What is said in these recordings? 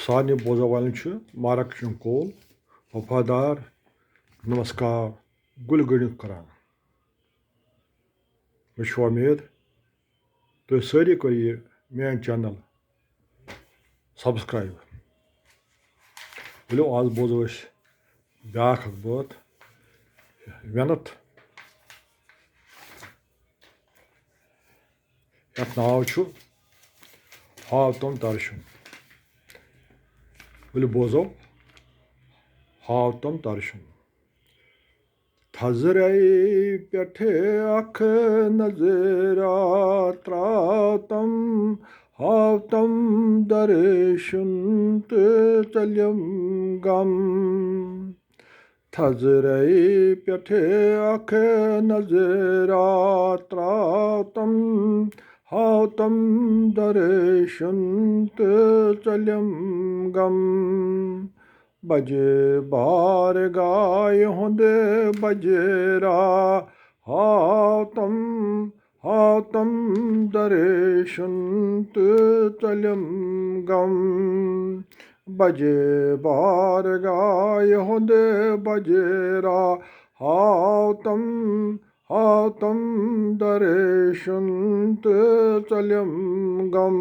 सारे बोझा वाले मारक कोल वफादार नमस्कार गुल गणित करान मे उम्मीद तुम सारी कर मेन चैनल सब्सक्राइब वो आज बोजो ब्या बात वेनत ये नाव हाव तम तरशुन वो बोजो हाव तम तरशुन थजरई पे अख नजरा त्राव तम हाव तम दर्शन तो चलम गम थजरई पे अख नजरा त्राव तम हाव तम दर्शन तो चलम गम बजे बार गाय होंदे बजेरा हाव तम दर्शन तो चलम गम बजे बार गाय होंदे बजेरा हाव तम दर्शन तो चलम गम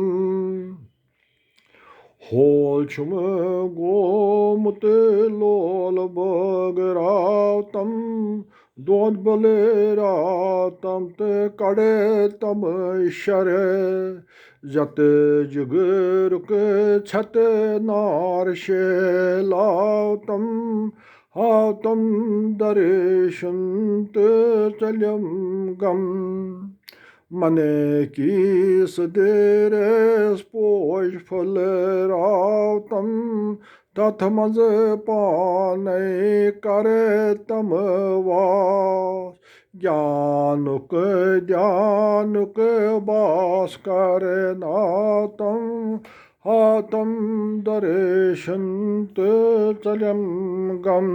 होल छुम गोमुत लोल बगराव तम दोद बलेरा तम ते कड़े तम शर जत जुगरुक छत नार शेलाव तम हाव तम दर्शन तो चलम गम मने की सदेरे पोष फल राव तम तथ मज पाने करे तम वास ज्ञानुक बास करे नाव तम हा तम दर्शन तो चलम गम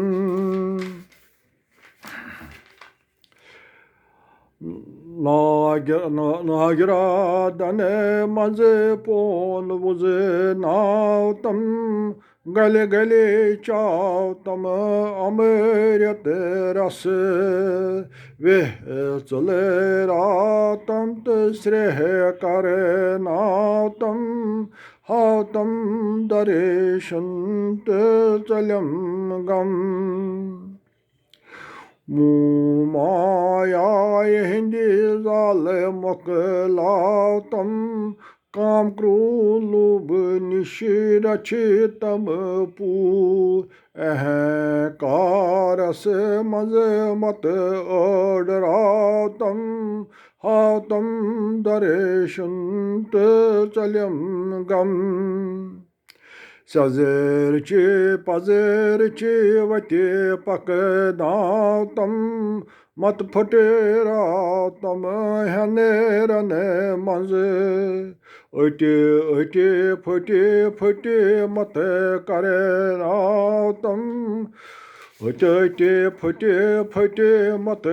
नागिरा दने मजे पोन बुज नाव तम गले गले चाव तम अमृत रस वे चले रातम श्रेह कर नाव तम हाव तम दर्शन तो चलम गम माया हिंदी जाल मकलाव तम काम क्रूलुब निशिरचितम पूर अहकारस मज मत ओडराव तम हाव तम दर्शन तो चलम गम सजर चे पजर चे वते पक दाव तम मत फटेरा तम हनेरन मज अटे अटे फटे फटे मत करे राव तम अटे अटे फटे फटे मत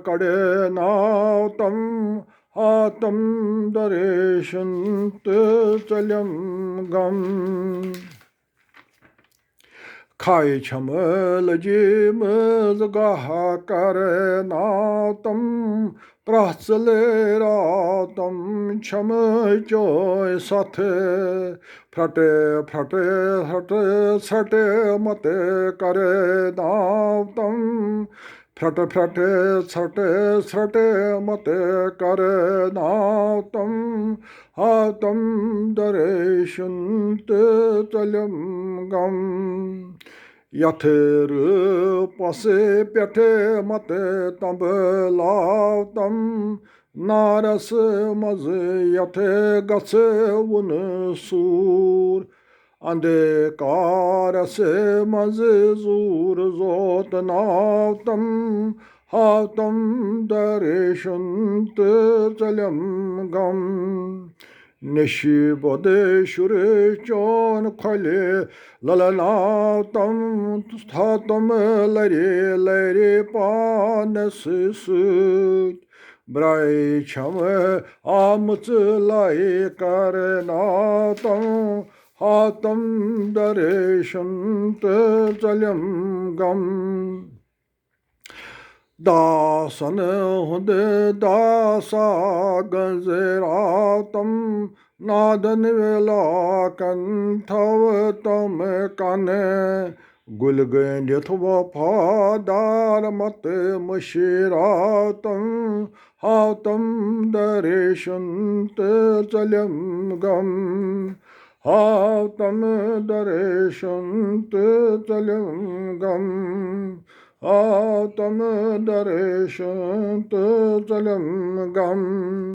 करे नाव तम हा तम दर्शन तो चलम गम खाई छमल जिम जगह कर नाव तम प्रचले रातम छम चोय सथ फटे फटे फटे छटे मत करे नाव तम फट फटे छटे छटे मत करे नाव तम हा तम दर्शन तो चलम गम यथेर पसे पेठे मत तब लाव तम नारस मज यथे गस उन सूर अंधकार से मज जूर जोत नाव तम हाव तम दर्शन तो चलम गम निशि बोधे शुर चौन खले ललनाव तम था तम लरे लरे पान ब्राय छम आमच लाई कर नाव तम हातं दरेशन्त चल्यं गम् दासन हुद दासा गजरातम नादन वेला कंथव तम कने गुल गंजथ वफादार मत मशिरातम हातम दरेशंत चलम गम हातम दरेशंत चलम गम हातम दरेशंत चलम गम